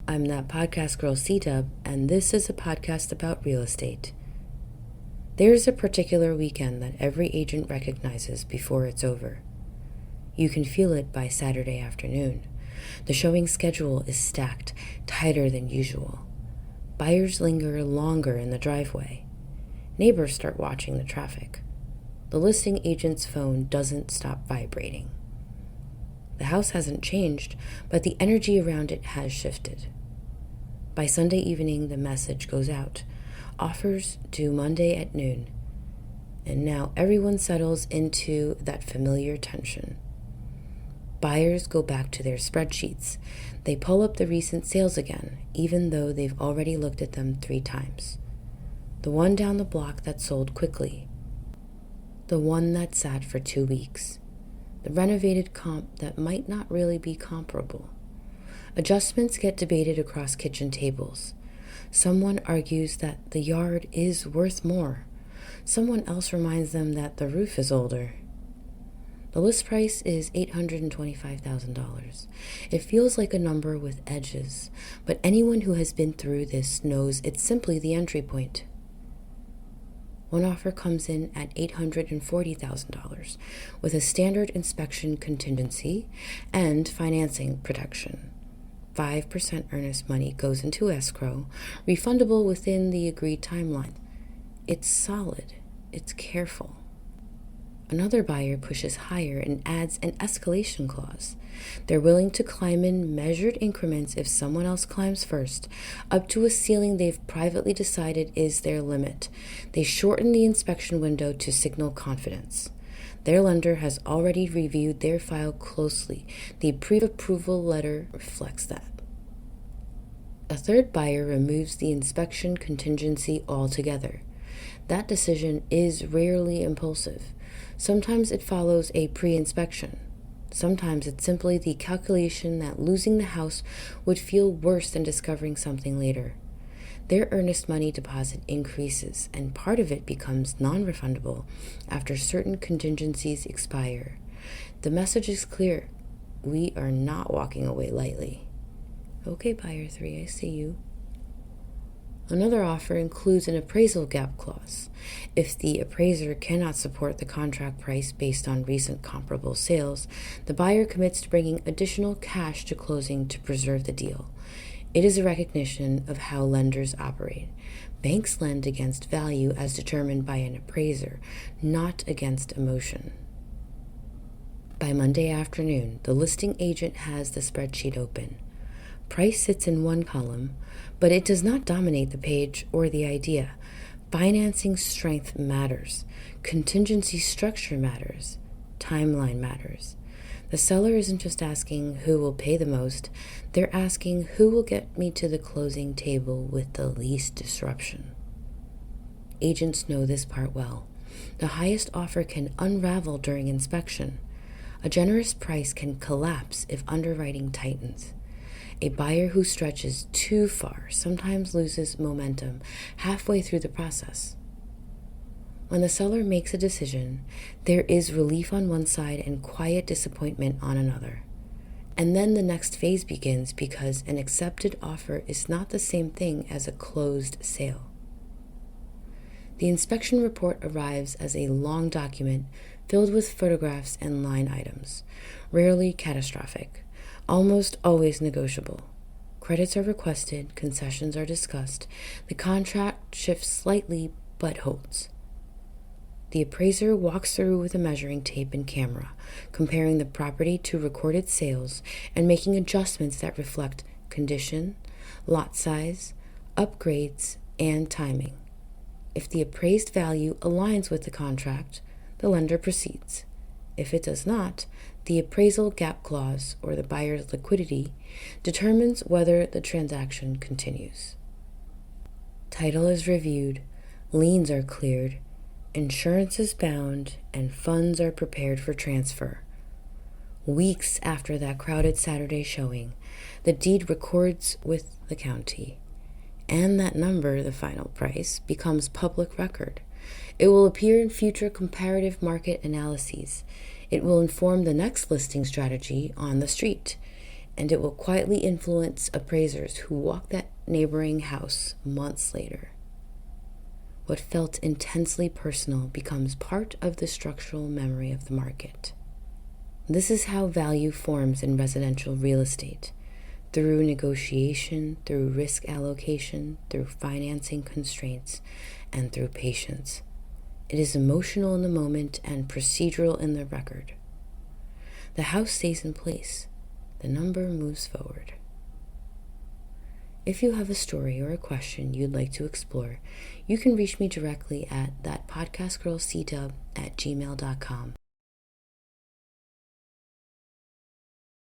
I'm ThatPodcastgirl Cdub, and this is a podcast about real estate. There's a particular weekend that every agent recognizes before it's over. You can feel it by Saturday afternoon. The showing schedule is stacked, tighter than usual. Buyers linger longer in the driveway. Neighbors start watching the traffic. The listing agent's phone doesn't stop vibrating. The house hasn't changed, but the energy around it has shifted. By Sunday evening, the message goes out. Offers due Monday at noon. And now everyone settles into that familiar tension. Buyers go back to their spreadsheets. They pull up the recent sales again, even though they've already looked at them 3 times. The one down the block that sold quickly. The one that sat for 2 weeks. The renovated comp that might not really be comparable. Adjustments get debated across kitchen tables. Someone argues that the yard is worth more. Someone else reminds them that the roof is older. The list price is $825,000. It feels like a number with edges, but anyone who has been through this knows it's simply the entry point. One offer comes in at $840,000 with a standard inspection contingency and financing protection. 5% earnest money goes into escrow, refundable within the agreed timeline. It's solid. It's careful. Another buyer pushes higher and adds an escalation clause. They're willing to climb in measured increments if someone else climbs first, up to a ceiling they've privately decided is their limit. They shorten the inspection window to signal confidence. Their lender has already reviewed their file closely. The pre-approval letter reflects that. A third buyer removes the inspection contingency altogether. That decision is rarely impulsive. Sometimes it follows a pre-inspection. Sometimes it's simply the calculation that losing the house would feel worse than discovering something later. Their earnest money deposit increases, and part of it becomes non-refundable after certain contingencies expire. The message is clear. We are not walking away lightly. Okay, buyer 3, I see you. Another offer includes an appraisal gap clause. If the appraiser cannot support the contract price based on recent comparable sales, the buyer commits to bringing additional cash to closing to preserve the deal. It is a recognition of how lenders operate. Banks lend against value as determined by an appraiser, not against emotion. By Monday afternoon, the listing agent has the spreadsheet open. Price sits in one column, but it does not dominate the page or the idea. Financing strength matters. Contingency structure matters. Timeline matters. The seller isn't just asking who will pay the most. They're asking who will get me to the closing table with the least disruption. Agents know this part well. The highest offer can unravel during inspection. A generous price can collapse if underwriting tightens. A buyer who stretches too far sometimes loses momentum halfway through the process. When the seller makes a decision, there is relief on one side and quiet disappointment on another. And then the next phase begins because an accepted offer is not the same thing as a closed sale. The inspection report arrives as a long document filled with photographs and line items, rarely catastrophic. Almost always negotiable. Credits are requested, concessions are discussed. The contract shifts slightly but holds. The appraiser walks through with a measuring tape and camera, comparing the property to recorded sales and making adjustments that reflect condition, lot size, upgrades, and timing. If the appraised value aligns with the contract, the lender proceeds. If it does not, the appraisal gap clause, or the buyer's liquidity, determines whether the transaction continues. Title is reviewed, liens are cleared, insurance is bound, and funds are prepared for transfer. Weeks after that crowded Saturday showing, the deed records with the county, and that number, the final price, becomes public record. It will appear in future comparative market analyses. It will inform the next listing strategy on the street. and it will quietly influence appraisers who walk that neighboring house months later. What felt intensely personal becomes part of the structural memory of the market. This is how value forms in residential real estate, through negotiation, through risk allocation, through financing constraints, and through patience. It is emotional in the moment and procedural in the record. The house stays in place. The number moves forward. If you have a story or a question you'd like to explore, you can reach me directly at ThatPodcastgirl Cdub@gmail.com.